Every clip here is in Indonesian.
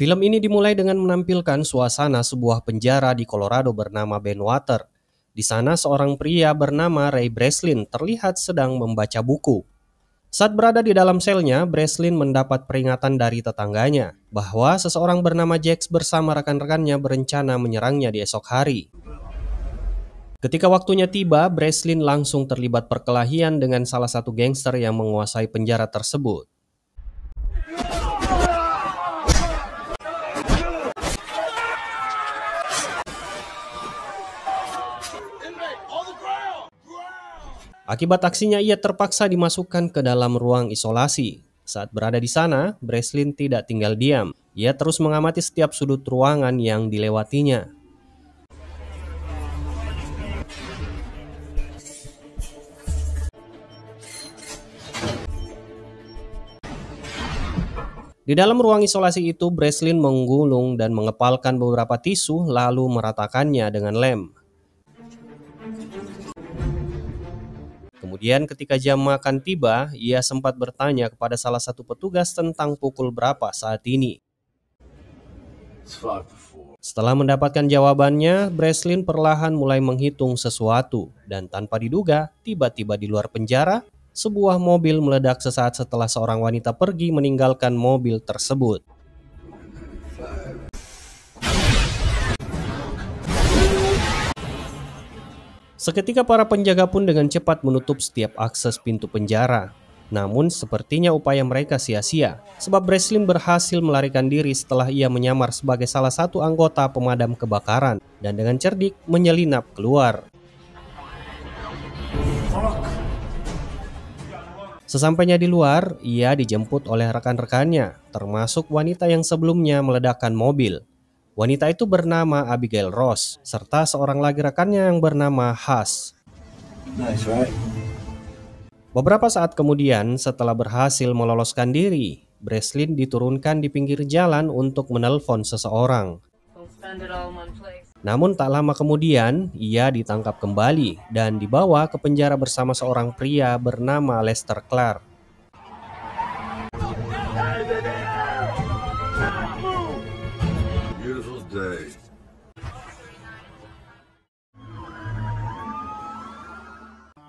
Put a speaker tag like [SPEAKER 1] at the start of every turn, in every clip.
[SPEAKER 1] Film ini dimulai dengan menampilkan suasana sebuah penjara di Colorado bernama Bentwater. Di sana seorang pria bernama Ray Breslin terlihat sedang membaca buku. Saat berada di dalam selnya, Breslin mendapat peringatan dari tetangganya bahwa seseorang bernama Jax bersama rekan-rekannya berencana menyerangnya di esok hari. Ketika waktunya tiba, Breslin langsung terlibat perkelahian dengan salah satu gangster yang menguasai penjara tersebut. Akibat aksinya, ia terpaksa dimasukkan ke dalam ruang isolasi. Saat berada di sana, Breslin tidak tinggal diam. Ia terus mengamati setiap sudut ruangan yang dilewatinya. Di dalam ruang isolasi itu, Breslin menggulung dan mengepalkan beberapa tisu lalu meratakannya dengan lem. Kemudian ketika jam makan tiba, ia sempat bertanya kepada salah satu petugas tentang pukul berapa saat ini. Setelah mendapatkan jawabannya, Breslin perlahan mulai menghitung sesuatu. Dan tanpa diduga, tiba-tiba di luar penjara, sebuah mobil meledak sesaat setelah seorang wanita pergi meninggalkan mobil tersebut. Seketika para penjaga pun dengan cepat menutup setiap akses pintu penjara. Namun sepertinya upaya mereka sia-sia, sebab Breslin berhasil melarikan diri setelah ia menyamar sebagai salah satu anggota pemadam kebakaran dan dengan cerdik menyelinap keluar. Sesampainya di luar, ia dijemput oleh rekan-rekannya, termasuk wanita yang sebelumnya meledakkan mobil. Wanita itu bernama Abigail Ross, serta seorang lagi rekannya yang bernama Hush.
[SPEAKER 2] Nice, right?
[SPEAKER 1] Beberapa saat kemudian, setelah berhasil meloloskan diri, Breslin diturunkan di pinggir jalan untuk menelpon seseorang. Namun tak lama kemudian, ia ditangkap kembali dan dibawa ke penjara bersama seorang pria bernama Lester Clark.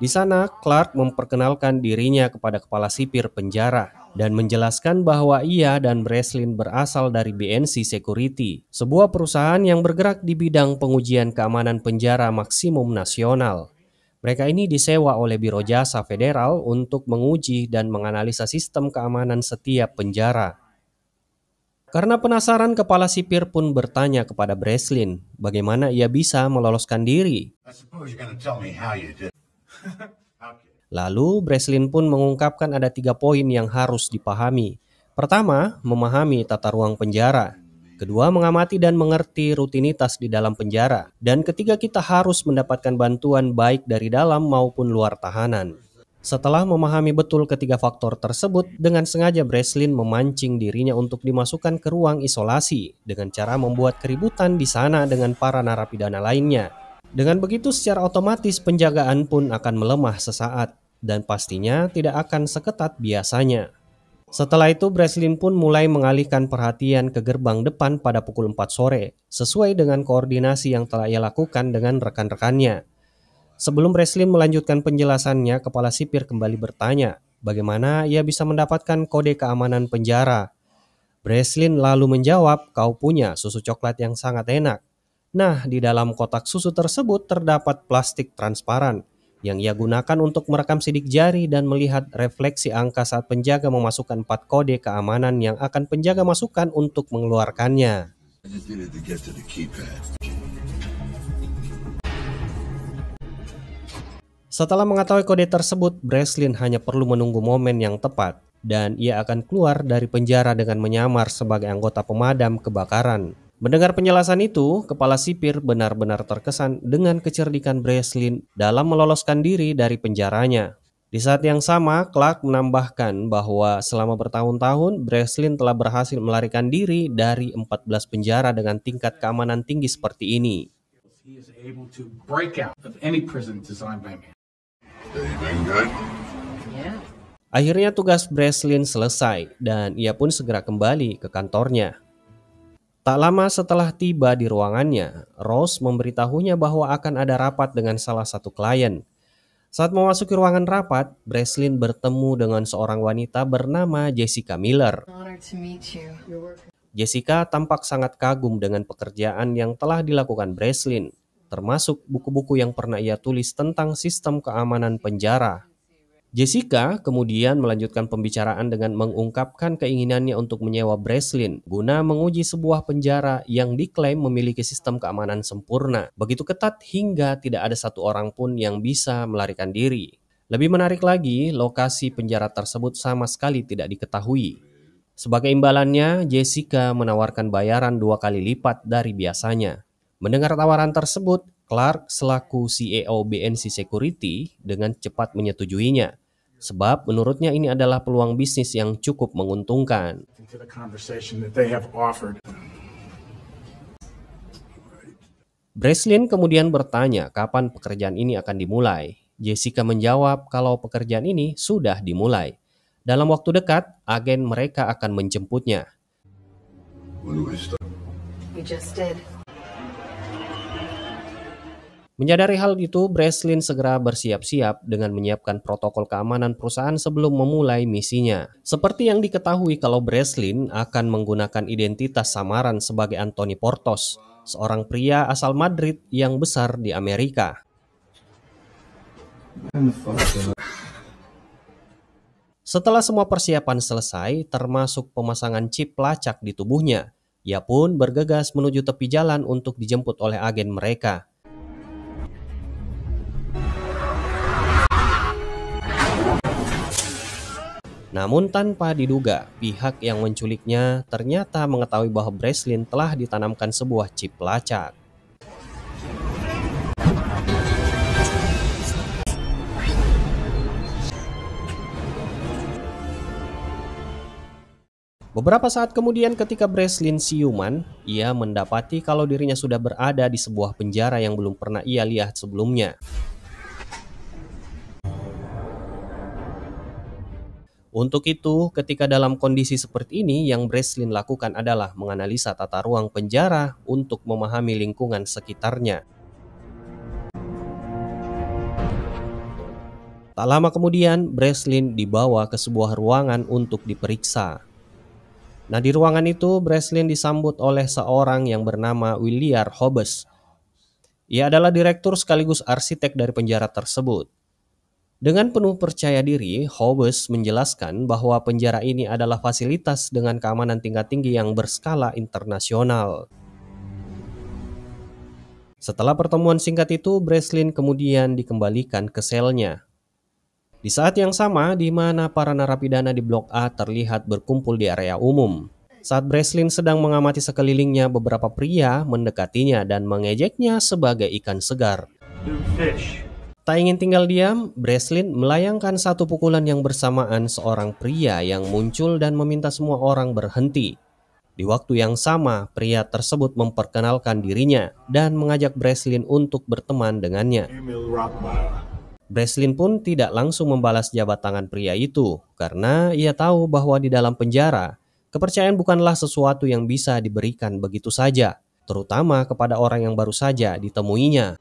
[SPEAKER 1] Di sana, Clark memperkenalkan dirinya kepada kepala sipir penjara dan menjelaskan bahwa ia dan Breslin berasal dari BNC Security, sebuah perusahaan yang bergerak di bidang pengujian keamanan penjara maksimum nasional. Mereka ini disewa oleh Biro Jasa Federal untuk menguji dan menganalisa sistem keamanan setiap penjara. Karena penasaran, kepala sipir pun bertanya kepada Breslin bagaimana ia bisa meloloskan diri. Lalu Breslin pun mengungkapkan ada 3 poin yang harus dipahami. Pertama, memahami tata ruang penjara. Kedua, mengamati dan mengerti rutinitas di dalam penjara. Dan ketiga, kita harus mendapatkan bantuan baik dari dalam maupun luar tahanan. Setelah memahami betul ketiga faktor tersebut, dengan sengaja Breslin memancing dirinya untuk dimasukkan ke ruang isolasi dengan cara membuat keributan di sana dengan para narapidana lainnya. Dengan begitu secara otomatis penjagaan pun akan melemah sesaat dan pastinya tidak akan seketat biasanya. Setelah itu Breslin pun mulai mengalihkan perhatian ke gerbang depan pada pukul 4 sore sesuai dengan koordinasi yang telah ia lakukan dengan rekan-rekannya. Sebelum Breslin melanjutkan penjelasannya, kepala sipir kembali bertanya bagaimana ia bisa mendapatkan kode keamanan penjara. Breslin lalu menjawab, "Kau punya susu coklat yang sangat enak." Nah, di dalam kotak susu tersebut terdapat plastik transparan yang ia gunakan untuk merekam sidik jari dan melihat refleksi angka saat penjaga memasukkan 4 kode keamanan yang akan penjaga masukkan untuk mengeluarkannya. Setelah mengetahui kode tersebut, Breslin hanya perlu menunggu momen yang tepat dan ia akan keluar dari penjara dengan menyamar sebagai anggota pemadam kebakaran. Mendengar penjelasan itu, kepala sipir benar-benar terkesan dengan kecerdikan Breslin dalam meloloskan diri dari penjaranya. Di saat yang sama, Clark menambahkan bahwa selama bertahun-tahun, Breslin telah berhasil melarikan diri dari 14 penjara dengan tingkat keamanan tinggi seperti ini. Akhirnya tugas Breslin selesai dan ia pun segera kembali ke kantornya. Tak lama setelah tiba di ruangannya, Rose memberitahunya bahwa akan ada rapat dengan salah satu klien. Saat memasuki ruangan rapat, Breslin bertemu dengan seorang wanita bernama Jessica Miller. Jessica tampak sangat kagum dengan pekerjaan yang telah dilakukan Breslin, termasuk buku-buku yang pernah ia tulis tentang sistem keamanan penjara. Jessica kemudian melanjutkan pembicaraan dengan mengungkapkan keinginannya untuk menyewa Breslin guna menguji sebuah penjara yang diklaim memiliki sistem keamanan sempurna, begitu ketat hingga tidak ada satu orang pun yang bisa melarikan diri. Lebih menarik lagi, lokasi penjara tersebut sama sekali tidak diketahui. Sebagai imbalannya, Jessica menawarkan bayaran 2 kali lipat dari biasanya. Mendengar tawaran tersebut, Clark selaku CEO BNC Security dengan cepat menyetujuinya. Sebab menurutnya ini adalah peluang bisnis yang cukup menguntungkan. Breslin kemudian bertanya kapan pekerjaan ini akan dimulai. Jessica menjawab kalau pekerjaan ini sudah dimulai. Dalam waktu dekat, agen mereka akan menjemputnya. Menyadari hal itu, Breslin segera bersiap-siap dengan menyiapkan protokol keamanan perusahaan sebelum memulai misinya. Seperti yang diketahui kalau Breslin akan menggunakan identitas samaran sebagai Anthony Portos, seorang pria asal Madrid yang besar di Amerika. Setelah semua persiapan selesai, termasuk pemasangan chip pelacak di tubuhnya, ia pun bergegas menuju tepi jalan untuk dijemput oleh agen mereka. Namun tanpa diduga, pihak yang menculiknya ternyata mengetahui bahwa Breslin telah ditanamkan sebuah chip pelacak. Beberapa saat kemudian ketika Breslin siuman, ia mendapati kalau dirinya sudah berada di sebuah penjara yang belum pernah ia lihat sebelumnya. Untuk itu, ketika dalam kondisi seperti ini, yang Breslin lakukan adalah menganalisa tata ruang penjara untuk memahami lingkungan sekitarnya. Tak lama kemudian, Breslin dibawa ke sebuah ruangan untuk diperiksa. Nah, di ruangan itu, Breslin disambut oleh seorang yang bernama William Hobbes. Ia adalah direktur sekaligus arsitek dari penjara tersebut. Dengan penuh percaya diri, Hobbes menjelaskan bahwa penjara ini adalah fasilitas dengan keamanan tingkat tinggi yang berskala internasional. Setelah pertemuan singkat itu, Breslin kemudian dikembalikan ke selnya. Di saat yang sama, di mana para narapidana di Blok A terlihat berkumpul di area umum. Saat Breslin sedang mengamati sekelilingnya, beberapa pria mendekatinya dan mengejeknya sebagai ikan segar. Tak ingin tinggal diam, Breslin melayangkan satu pukulan yang bersamaan seorang pria yang muncul dan meminta semua orang berhenti. Di waktu yang sama, pria tersebut memperkenalkan dirinya dan mengajak Breslin untuk berteman dengannya. Breslin pun tidak langsung membalas jabat tangan pria itu, karena ia tahu bahwa di dalam penjara, kepercayaan bukanlah sesuatu yang bisa diberikan begitu saja, terutama kepada orang yang baru saja ditemuinya.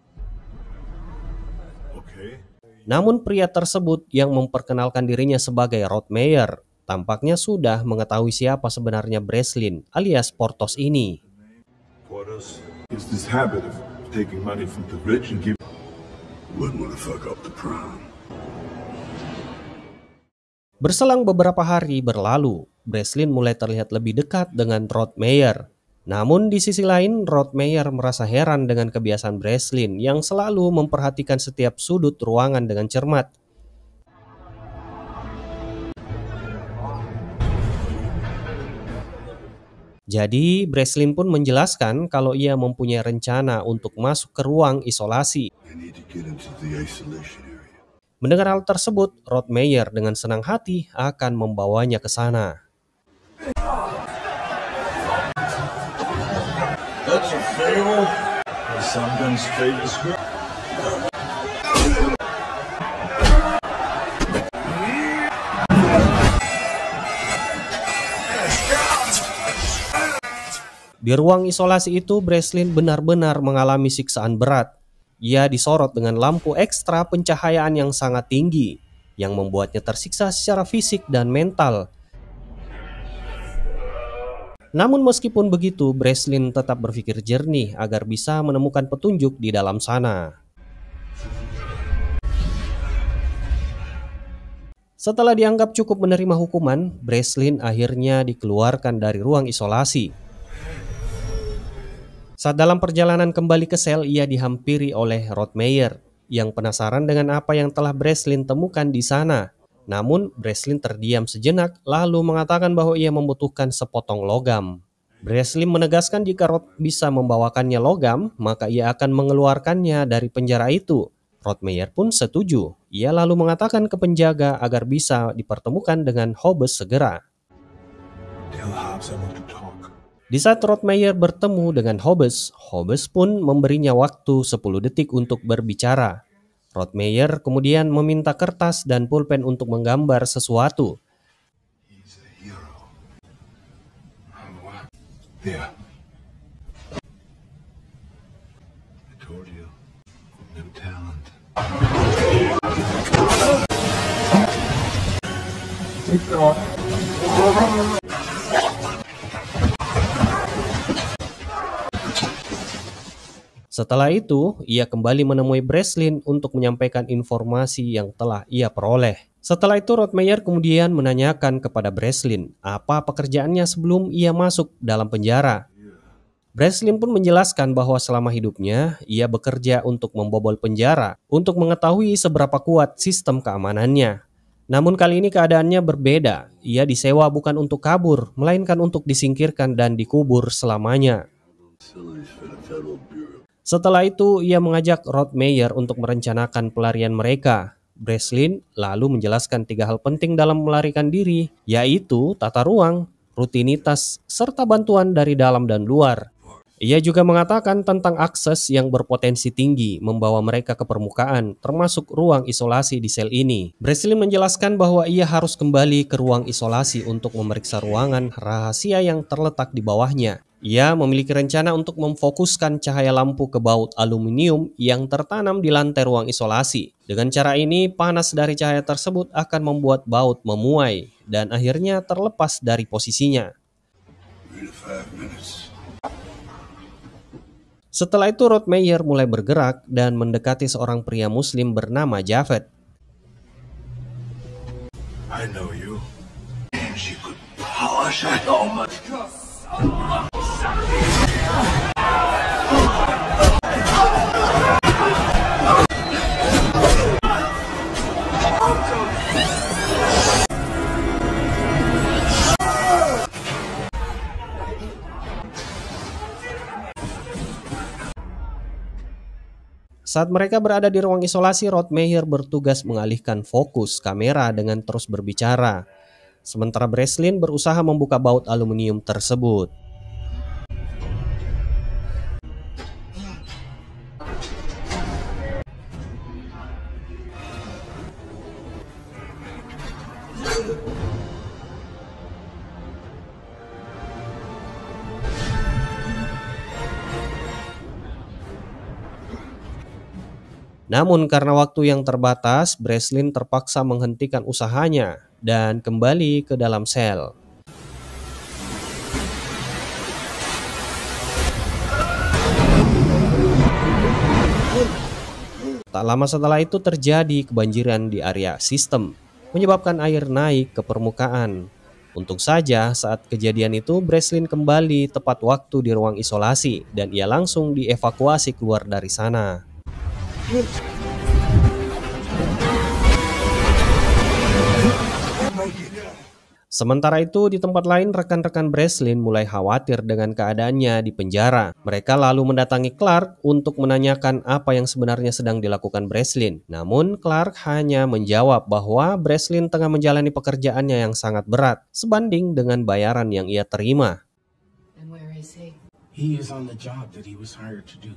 [SPEAKER 1] Namun pria tersebut yang memperkenalkan dirinya sebagai Rod Meyer tampaknya sudah mengetahui siapa sebenarnya Breslin alias Portos ini. Berselang beberapa hari berlalu, Breslin mulai terlihat lebih dekat dengan Rod Meyer. Namun di sisi lain, Rod Meyer merasa heran dengan kebiasaan Breslin yang selalu memperhatikan setiap sudut ruangan dengan cermat. Jadi, Breslin pun menjelaskan kalau ia mempunyai rencana untuk masuk ke ruang isolasi. Mendengar hal tersebut, Rod Meyer dengan senang hati akan membawanya ke sana. Di ruang isolasi itu, Breslin benar-benar mengalami siksaan berat. Ia disorot dengan lampu ekstra pencahayaan yang sangat tinggi, yang membuatnya tersiksa secara fisik dan mental. Namun meskipun begitu, Breslin tetap berpikir jernih agar bisa menemukan petunjuk di dalam sana. Setelah dianggap cukup menerima hukuman, Breslin akhirnya dikeluarkan dari ruang isolasi. Saat dalam perjalanan kembali ke sel, ia dihampiri oleh Rothmeyer yang penasaran dengan apa yang telah Breslin temukan di sana. Namun, Breslin terdiam sejenak lalu mengatakan bahwa ia membutuhkan sepotong logam. Breslin menegaskan jika Roth bisa membawakannya logam, maka ia akan mengeluarkannya dari penjara itu. Rothmeyer pun setuju. Ia lalu mengatakan ke penjaga agar bisa dipertemukan dengan Hobbes segera. Di saat Rothmeyer bertemu dengan Hobbes, Hobbes pun memberinya waktu 10 detik untuk berbicara. Rothmeyer kemudian meminta kertas dan pulpen untuk menggambar sesuatu. Setelah itu, ia kembali menemui Breslin untuk menyampaikan informasi yang telah ia peroleh. Setelah itu, Rothmeyer kemudian menanyakan kepada Breslin apa pekerjaannya sebelum ia masuk dalam penjara. Breslin pun menjelaskan bahwa selama hidupnya, ia bekerja untuk membobol penjara untuk mengetahui seberapa kuat sistem keamanannya. Namun kali ini keadaannya berbeda. Ia disewa bukan untuk kabur, melainkan untuk disingkirkan dan dikubur selamanya. Setelah itu, ia mengajak Rothmeyer untuk merencanakan pelarian mereka. Breslin lalu menjelaskan 3 hal penting dalam melarikan diri, yaitu tata ruang, rutinitas, serta bantuan dari dalam dan luar. Ia juga mengatakan tentang akses yang berpotensi tinggi membawa mereka ke permukaan, termasuk ruang isolasi di sel ini. Breslin menjelaskan bahwa ia harus kembali ke ruang isolasi untuk memeriksa ruangan rahasia yang terletak di bawahnya. Ia memiliki rencana untuk memfokuskan cahaya lampu ke baut aluminium yang tertanam di lantai ruang isolasi. Dengan cara ini, panas dari cahaya tersebut akan membuat baut memuai dan akhirnya terlepas dari posisinya. Setelah itu, Rothmeyer mulai bergerak dan mendekati seorang pria Muslim bernama Javed. I know you. She could polish it. Oh my God. Saat mereka berada di ruang isolasi, Rothmeyer bertugas mengalihkan fokus kamera dengan terus berbicara. Sementara Breslin berusaha membuka baut aluminium tersebut. Namun karena waktu yang terbatas, Breslin terpaksa menghentikan usahanya dan kembali ke dalam sel. Tak lama setelah itu terjadi kebanjiran di area sistem, menyebabkan air naik ke permukaan. Untung saja saat kejadian itu Breslin kembali tepat waktu di ruang isolasi dan ia langsung dievakuasi keluar dari sana. Sementara itu di tempat lain rekan-rekan Breslin mulai khawatir dengan keadaannya di penjara. Mereka lalu mendatangi Clark untuk menanyakan apa yang sebenarnya sedang dilakukan Breslin. Namun Clark hanya menjawab bahwa Breslin tengah menjalani pekerjaannya yang sangat berat sebanding dengan bayaran yang ia terima. He is on the job that he was hired to do.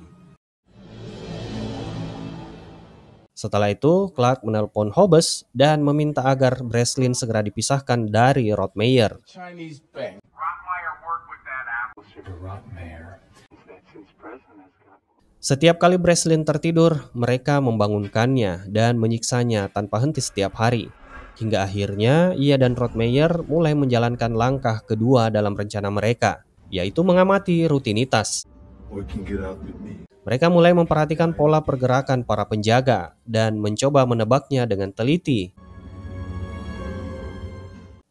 [SPEAKER 1] Setelah itu, Clark menelpon Hobbes dan meminta agar Breslin segera dipisahkan dari Rothmeyer. Setiap kali Breslin tertidur, mereka membangunkannya dan menyiksanya tanpa henti setiap hari. Hingga akhirnya ia dan Rothmeyer mulai menjalankan langkah kedua dalam rencana mereka, yaitu mengamati rutinitas. Mereka mulai memperhatikan pola pergerakan para penjaga dan mencoba menebaknya dengan teliti.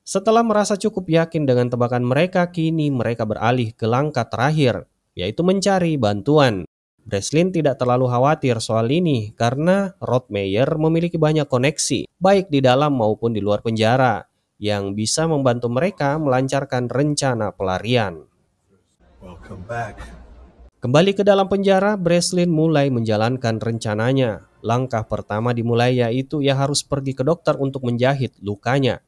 [SPEAKER 1] Setelah merasa cukup yakin dengan tebakan mereka, kini mereka beralih ke langkah terakhir, yaitu mencari bantuan. Breslin tidak terlalu khawatir soal ini karena Rothmeyer memiliki banyak koneksi, baik di dalam maupun di luar penjara, yang bisa membantu mereka melancarkan rencana pelarian. Kembali ke dalam penjara, Breslin mulai menjalankan rencananya. Langkah pertama dimulai yaitu ia harus pergi ke dokter untuk menjahit lukanya.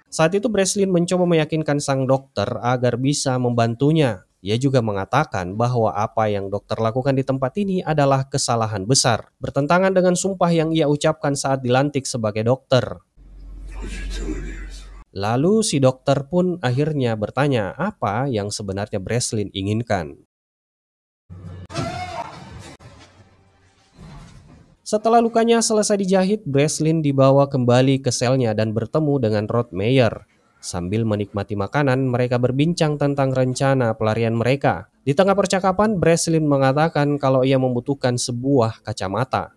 [SPEAKER 1] Saat itu Breslin mencoba meyakinkan sang dokter agar bisa membantunya. Ia juga mengatakan bahwa apa yang dokter lakukan di tempat ini adalah kesalahan besar, bertentangan dengan sumpah yang ia ucapkan saat dilantik sebagai dokter. Lalu si dokter pun akhirnya bertanya apa yang sebenarnya Breslin inginkan. Setelah lukanya selesai dijahit, Breslin dibawa kembali ke selnya dan bertemu dengan Rothmeyer. Sambil menikmati makanan, mereka berbincang tentang rencana pelarian mereka. Di tengah percakapan, Breslin mengatakan kalau ia membutuhkan sebuah kacamata.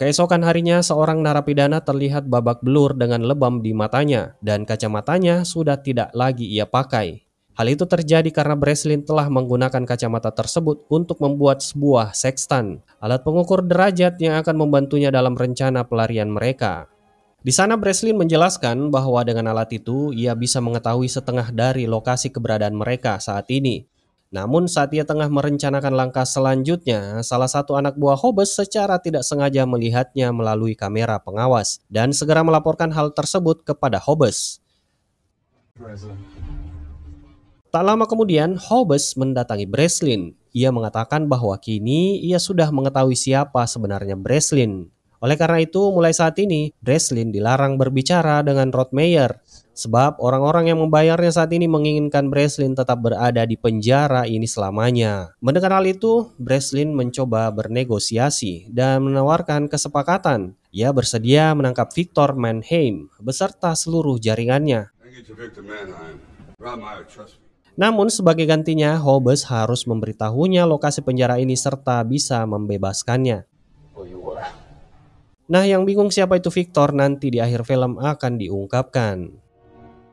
[SPEAKER 1] Keesokan harinya, seorang narapidana terlihat babak belur dengan lebam di matanya, dan kacamatanya sudah tidak lagi ia pakai. Hal itu terjadi karena Breslin telah menggunakan kacamata tersebut untuk membuat sebuah sextant, alat pengukur derajat yang akan membantunya dalam rencana pelarian mereka. Di sana Breslin menjelaskan bahwa dengan alat itu ia bisa mengetahui setengah dari lokasi keberadaan mereka saat ini. Namun saat ia tengah merencanakan langkah selanjutnya, salah satu anak buah Hobbes secara tidak sengaja melihatnya melalui kamera pengawas dan segera melaporkan hal tersebut kepada Hobbes. Tak lama kemudian, Hobbes mendatangi Breslin. Ia mengatakan bahwa kini ia sudah mengetahui siapa sebenarnya Breslin. Oleh karena itu, mulai saat ini, Breslin dilarang berbicara dengan Rothmeyer. Sebab orang-orang yang membayarnya saat ini menginginkan Breslin tetap berada di penjara ini selamanya. Mendengar hal itu, Breslin mencoba bernegosiasi dan menawarkan kesepakatan. Ia bersedia menangkap Victor Mannheim beserta seluruh jaringannya. Namun sebagai gantinya, Hobbes harus memberitahunya lokasi penjara ini serta bisa membebaskannya. Nah, yang bingung siapa itu Victor nanti di akhir film akan diungkapkan.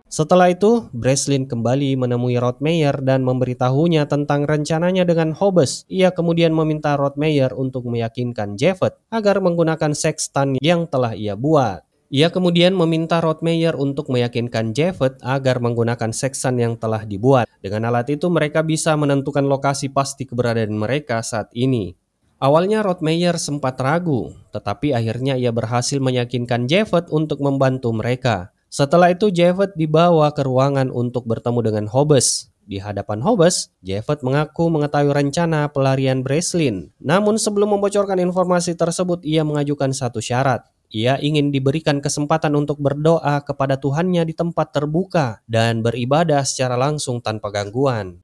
[SPEAKER 1] Setelah itu, Breslin kembali menemui Rothmeyer dan memberitahunya tentang rencananya dengan Hobbes. Ia kemudian meminta Rothmeyer untuk meyakinkan Javed agar menggunakan sextant yang telah ia buat. Ia kemudian meminta Rothmeyer untuk meyakinkan Javed agar menggunakan sextant yang telah dibuat. Dengan alat itu mereka bisa menentukan lokasi pasti keberadaan mereka saat ini. Awalnya Rothmeyer sempat ragu, tetapi akhirnya ia berhasil meyakinkan Javed untuk membantu mereka. Setelah itu Javed dibawa ke ruangan untuk bertemu dengan Hobbes. Di hadapan Hobbes, Javed mengaku mengetahui rencana pelarian Breslin. Namun sebelum membocorkan informasi tersebut, ia mengajukan satu syarat. Ia ingin diberikan kesempatan untuk berdoa kepada Tuhannya di tempat terbuka dan beribadah secara langsung tanpa gangguan.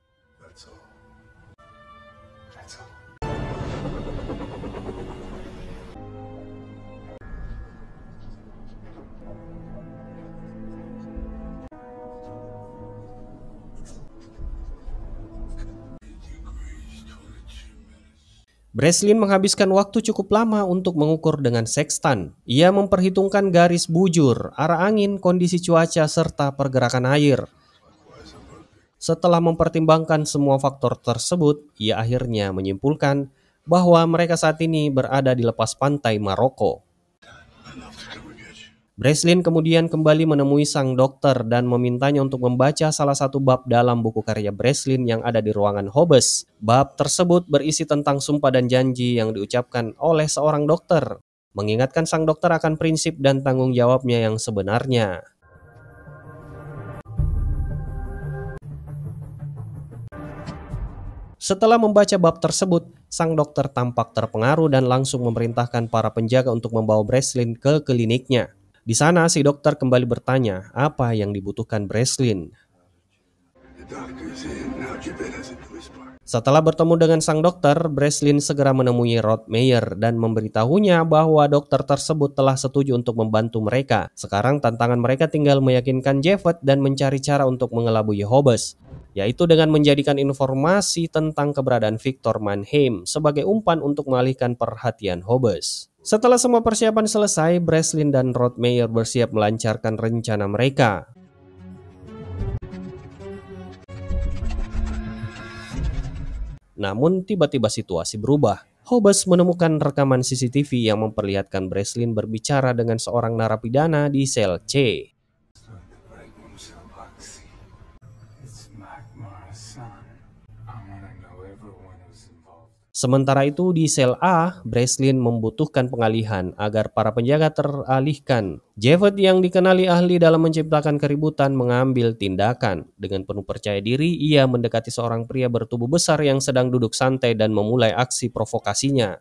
[SPEAKER 1] Breslin menghabiskan waktu cukup lama untuk mengukur dengan sextant. Ia memperhitungkan garis bujur, arah angin, kondisi cuaca, serta pergerakan air. Setelah mempertimbangkan semua faktor tersebut, ia akhirnya menyimpulkan bahwa mereka saat ini berada di lepas pantai Maroko. Breslin kemudian kembali menemui sang dokter dan memintanya untuk membaca salah satu bab dalam buku karya Breslin yang ada di ruangan Hobbes. Bab tersebut berisi tentang sumpah dan janji yang diucapkan oleh seorang dokter, mengingatkan sang dokter akan prinsip dan tanggung jawabnya yang sebenarnya. Setelah membaca bab tersebut, sang dokter tampak terpengaruh dan langsung memerintahkan para penjaga untuk membawa Breslin ke kliniknya. Di sana si dokter kembali bertanya apa yang dibutuhkan Breslin. Setelah bertemu dengan sang dokter, Breslin segera menemui Rod Meyer dan memberitahunya bahwa dokter tersebut telah setuju untuk membantu mereka. Sekarang tantangan mereka tinggal meyakinkan Javed dan mencari cara untuk mengelabui Hobbes, yaitu dengan menjadikan informasi tentang keberadaan Victor Mannheim sebagai umpan untuk mengalihkan perhatian Hobbes. Setelah semua persiapan selesai, Breslin dan Rod Meyer bersiap melancarkan rencana mereka. Namun tiba-tiba situasi berubah. Hobbes menemukan rekaman CCTV yang memperlihatkan Breslin berbicara dengan seorang narapidana di sel C. Sementara itu di sel A, Breslin membutuhkan pengalihan agar para penjaga teralihkan. Javed yang dikenali ahli dalam menciptakan keributan mengambil tindakan. Dengan penuh percaya diri, ia mendekati seorang pria bertubuh besar yang sedang duduk santai dan memulai aksi provokasinya.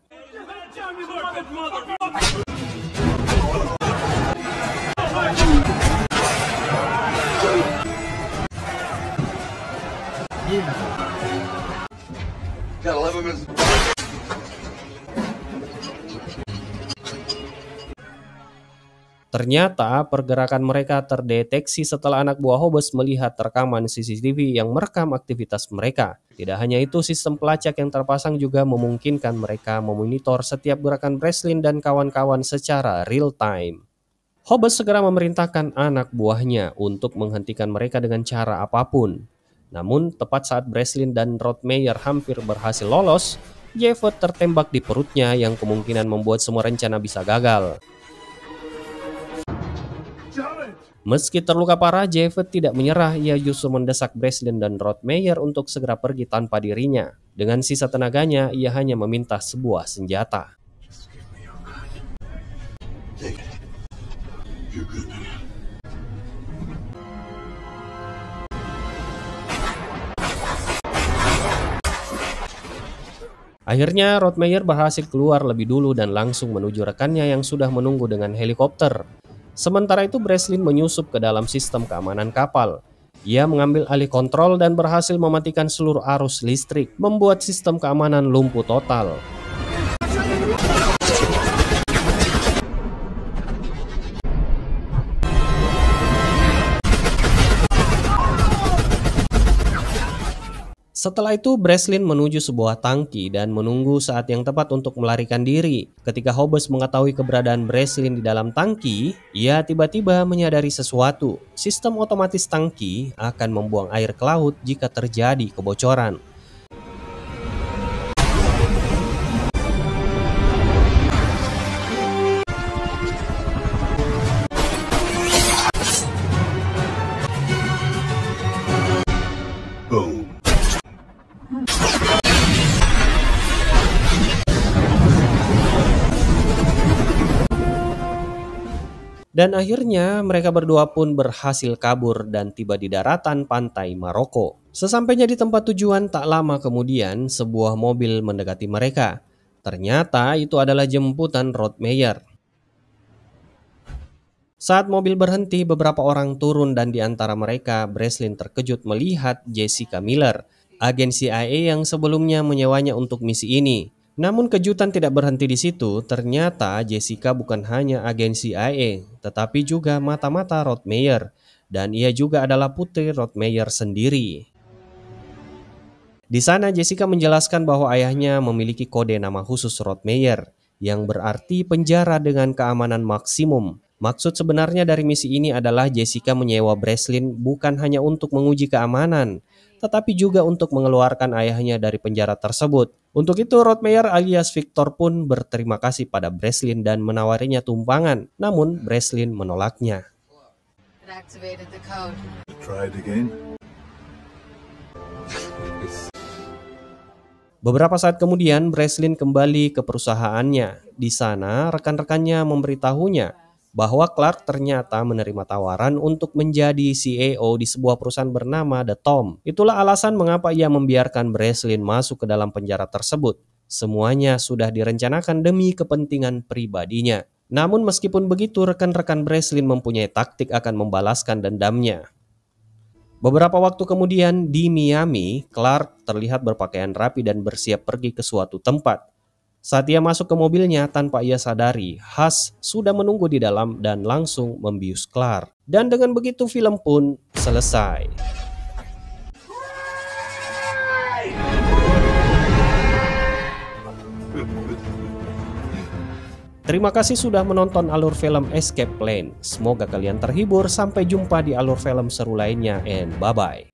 [SPEAKER 1] Ternyata pergerakan mereka terdeteksi setelah anak buah Hobbes melihat rekaman CCTV yang merekam aktivitas mereka. Tidak hanya itu, sistem pelacak yang terpasang juga memungkinkan mereka memonitor setiap gerakan Breslin dan kawan-kawan secara real time. Hobbes segera memerintahkan anak buahnya untuk menghentikan mereka dengan cara apapun. Namun tepat saat Breslin dan Rod Meyer hampir berhasil lolos, Javed tertembak di perutnya yang kemungkinan membuat semua rencana bisa gagal. Meski terluka parah, Javed tidak menyerah. Ia justru mendesak Breslin dan Rod Meyer untuk segera pergi tanpa dirinya. Dengan sisa tenaganya, ia hanya meminta sebuah senjata. Akhirnya, Rod Meyer berhasil keluar lebih dulu dan langsung menuju rekannya yang sudah menunggu dengan helikopter. Sementara itu, Breslin menyusup ke dalam sistem keamanan kapal. Ia mengambil alih kontrol dan berhasil mematikan seluruh arus listrik, membuat sistem keamanan lumpuh total. Setelah itu, Breslin menuju sebuah tangki dan menunggu saat yang tepat untuk melarikan diri. Ketika Hobbes mengetahui keberadaan Breslin di dalam tangki, ia tiba-tiba menyadari sesuatu. Sistem otomatis tangki akan membuang air ke laut jika terjadi kebocoran. Dan akhirnya mereka berdua pun berhasil kabur dan tiba di daratan pantai Maroko. Sesampainya di tempat tujuan, tak lama kemudian sebuah mobil mendekati mereka. Ternyata itu adalah jemputan Rod Meyer. Saat mobil berhenti, beberapa orang turun dan di antara mereka Breslin terkejut melihat Jessica Miller, agen CIA yang sebelumnya menyewanya untuk misi ini. Namun kejutan tidak berhenti di situ. Ternyata Jessica bukan hanya agen CIA, tetapi juga mata-mata Rod Meyer, dan ia juga adalah putri Rod Meyer sendiri. Di sana Jessica menjelaskan bahwa ayahnya memiliki kode nama khusus Rod Meyer, yang berarti penjara dengan keamanan maksimum. Maksud sebenarnya dari misi ini adalah Jessica menyewa Breslin bukan hanya untuk menguji keamanan, tetapi juga untuk mengeluarkan ayahnya dari penjara tersebut. Untuk itu, Rod Meyer alias Victor pun berterima kasih pada Breslin dan menawarinya tumpangan, namun Breslin menolaknya. Beberapa saat kemudian, Breslin kembali ke perusahaannya. Di sana, rekan-rekannya memberitahunya bahwa Clark ternyata menerima tawaran untuk menjadi CEO di sebuah perusahaan bernama The Tom. Itulah alasan mengapa ia membiarkan Breslin masuk ke dalam penjara tersebut. Semuanya sudah direncanakan demi kepentingan pribadinya. Namun meskipun begitu, rekan-rekan Breslin mempunyai taktik akan membalaskan dendamnya. Beberapa waktu kemudian di Miami, Clark terlihat berpakaian rapi dan bersiap pergi ke suatu tempat. Saat ia masuk ke mobilnya, tanpa ia sadari, Hush sudah menunggu di dalam dan langsung membius Clark. Dan dengan begitu film pun selesai. Terima kasih sudah menonton alur film Escape Plan. Semoga kalian terhibur. Sampai jumpa di alur film seru lainnya, and bye-bye.